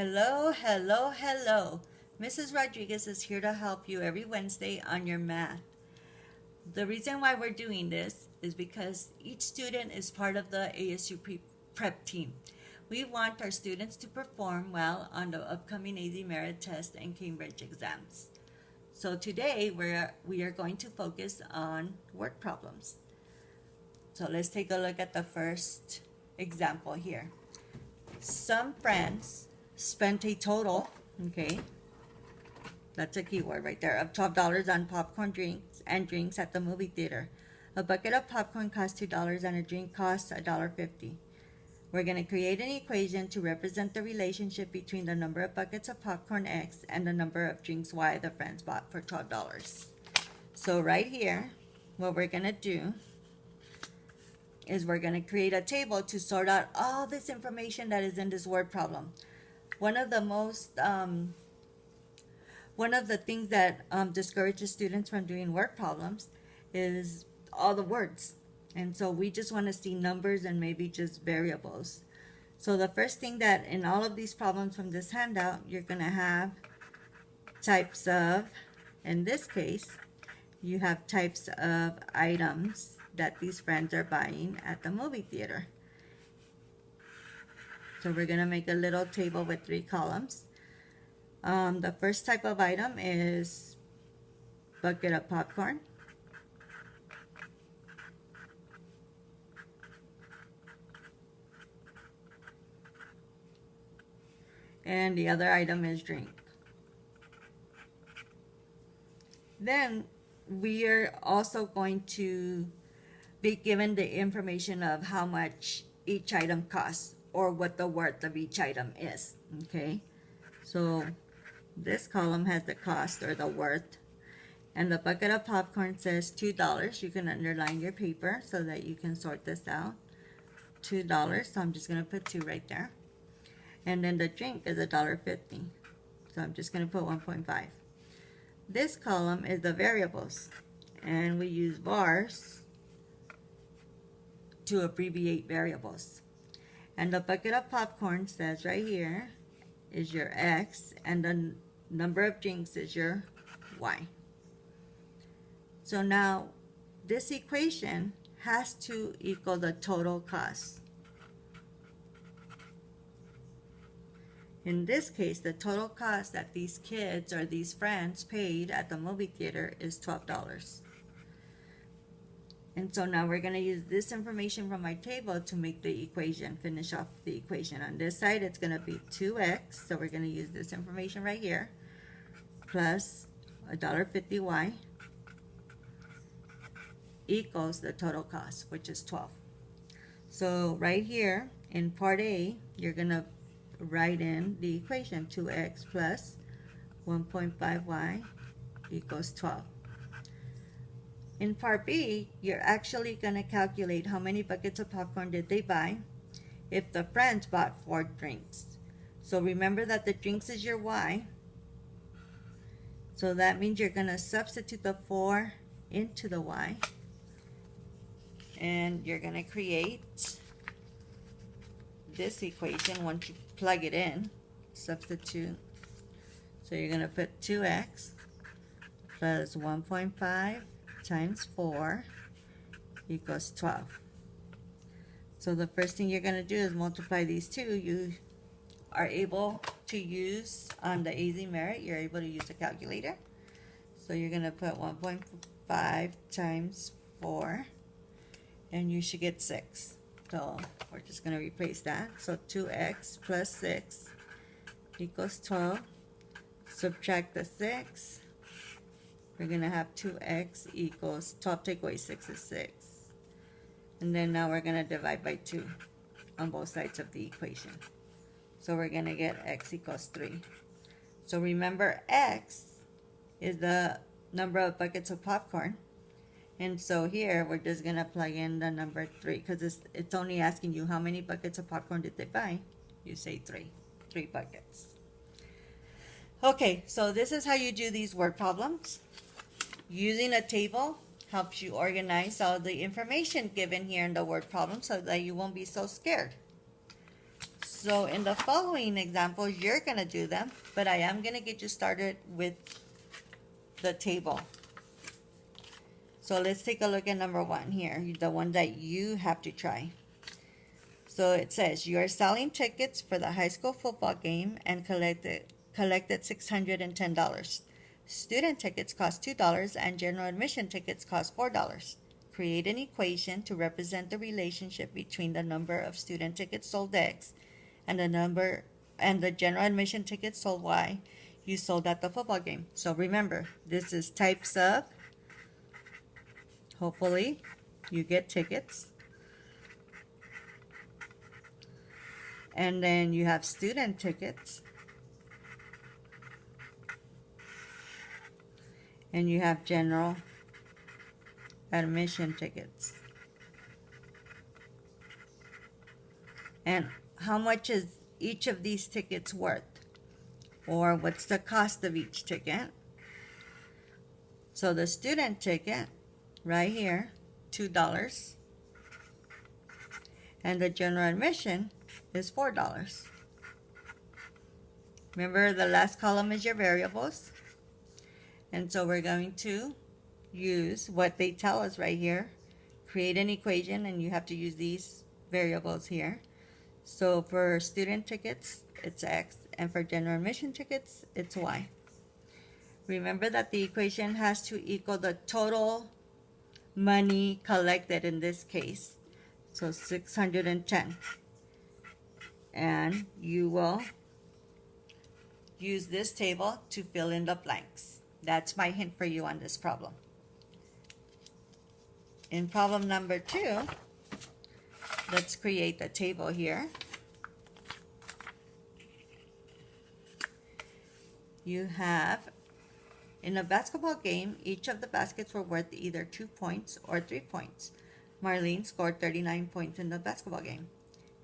Hello, hello, hello. Mrs. Rodriguez is here to help you every Wednesday on your math. The reason why we're doing this is because each student is part of the prep team. We want our students to perform well on the upcoming AZ Merit test and Cambridge exams. So today we are going to focus on word problems. So let's take a look at the first example here. Some friends spent a total, okay, that's a keyword right there, of $12 on popcorn drinks at the movie theater. A bucket of popcorn costs $2 and a drink costs $1.50. We're going to create an equation to represent the relationship between the number of buckets of popcorn X and the number of drinks Y the friends bought for $12. So right here, what we're going to do is we're going to create a table to sort out all this information that is in this word problem. One of the things that discourages students from doing word problems is all the words. And so we just want to see numbers and maybe just variables. So the first thing that in all of these problems from this handout, you're going to have types of, in this case, you have types of items that these friends are buying at the movie theater. So we're going to make a little table with 3 columns. The first type of item is bucket of popcorn. And the other item is drink. Then we are also going to be given the information of how much each item costs or what the worth of each item is. Okay, so this column has the cost or the worth, and the bucket of popcorn says $2. You can underline your paper so that you can sort this out. $2, so I'm just going to put 2 right there. And then the drink is $1.50, so I'm just going to put 1.5. This column is the variables, and we use VARs to abbreviate variables. And the bucket of popcorn says right here is your X, and the number of drinks is your Y. So now this equation has to equal the total cost. In this case, the total cost that these kids or these friends paid at the movie theater is $12. And so now we're going to use this information from our table to make the equation, finish off the equation. On this side, it's going to be 2x, so we're going to use this information right here, plus $1.50y equals the total cost, which is 12. So right here in part A, you're going to write in the equation 2x plus 1.5y equals 12. In part B, you're actually going to calculate how many buckets of popcorn did they buy if the friends bought 4 drinks. So remember that the drinks is your Y. So that means you're going to substitute the 4 into the Y. And you're going to create this equation once you plug it in. Substitute. So you're going to put 2x plus 1.5 times 4 equals 12. So the first thing you're going to do is multiply these two. You are able to use on the AZ Merit, you're able to use a calculator. So you're going to put 1.5 times 4 and you should get 6. So we're just going to replace that. So 2x plus 6 equals 12. Subtract the 6. We're going to have 2x equals 12, take away 6 is 6. And then now we're going to divide by 2 on both sides of the equation. So we're going to get x equals 3. So remember, x is the number of buckets of popcorn. And so here we're just going to plug in the number 3 because it's only asking you how many buckets of popcorn did they buy. You say 3 buckets. Okay, so this is how you do these word problems. Using a table helps you organize all the information given here in the word problem so that you won't be so scared. So So in the following examples, you're going to do them, but I am going to get you started with the table. So let's take a look at number 1 here, the one that you have to try. So it says you are selling tickets for the high school football game and collected $610. Student tickets cost $2 and general admission tickets cost $4. Create an equation to represent the relationship between the number of student tickets sold X and the general admission tickets sold Y you sold at the football game. So remember, this is types of, hopefully you get tickets. And then you have student tickets. And you have general admission tickets. And how much is each of these tickets worth? Or what's the cost of each ticket? So the student ticket, right here, $2. And the general admission is $4. Remember, the last column is your variables. And so we're going to use what they tell us right here. Create an equation, and you have to use these variables here. So for student tickets, it's X, and for general admission tickets, it's Y. Remember that the equation has to equal the total money collected in this case. So 610. And you will use this table to fill in the blanks. That's my hint for you on this problem. In problem number 2, let's create the table here. You have, in a basketball game, each of the baskets were worth either 2 points or 3 points. Marlene scored 39 points in the basketball game.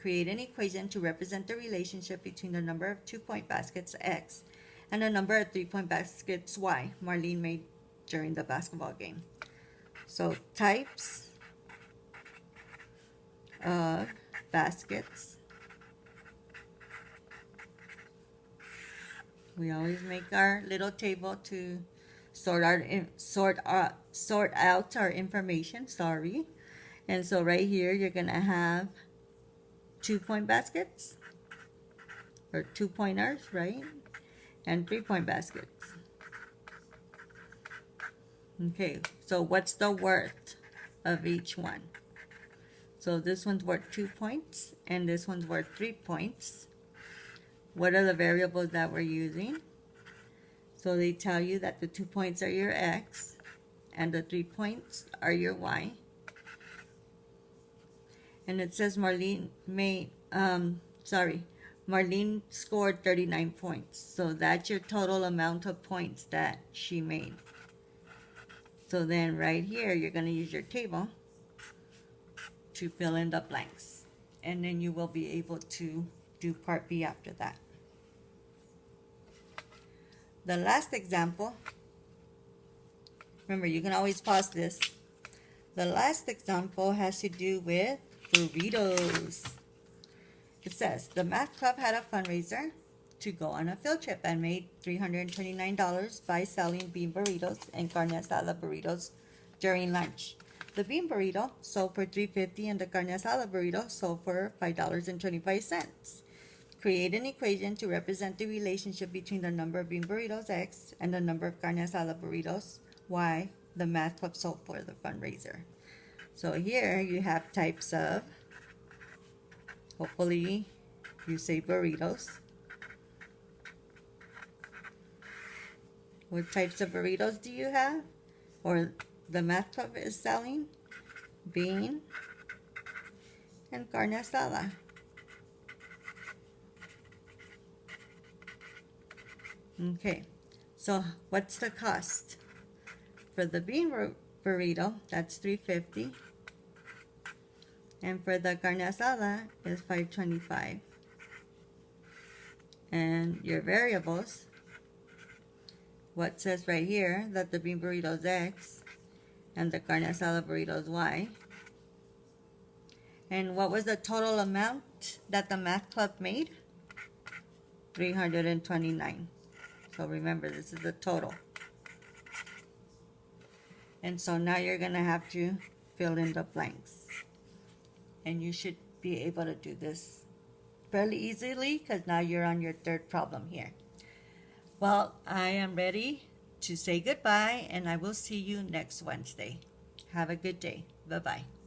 Create an equation to represent the relationship between the number of 2-point baskets X and the number of 3-point baskets Y Marlene made during the basketball game. So types of baskets. We always make our little table to sort out our information. Sorry. And so right here, you're gonna have 2-point baskets, or 2-pointers, right? And 3-point baskets. Okay, so what's the worth of each one? So this one's worth 2 points, and this one's worth 3 points. What are the variables that we're using? So they tell you that the 2 points are your X, and the 3 points are your Y. And it says Marlene scored 39 points. So that's your total amount of points that she made. So then right here, you're going to use your table to fill in the blanks. And then you will be able to do part B after that. The last example, remember, you can always pause this. The last example has to do with burritos. It says, the math club had a fundraiser to go on a field trip and made $329 by selling bean burritos and carne asada burritos during lunch. The bean burrito sold for $3.50 and the carne asada burrito sold for $5.25. Create an equation to represent the relationship between the number of bean burritos X and the number of carne asada burritos Y the math club sold for the fundraiser. So here you have types of, hopefully you say burritos. What types of burritos do you have? Or the math club is selling? Bean and carne asada. Okay, so what's the cost? For the bean burrito, that's $3.50. And for the carne asada is $5.25. And your variables, what says right here that the bean burrito is X and the carne asada burrito is Y. And what was the total amount amount that the math club made? 329. So remember, this is the total. And so now you're going to have to fill in the blanks. And you should be able to do this fairly easily because now you're on your third problem here. Well, I am ready to say goodbye, and I will see you next Wednesday. Have a good day. Bye-bye.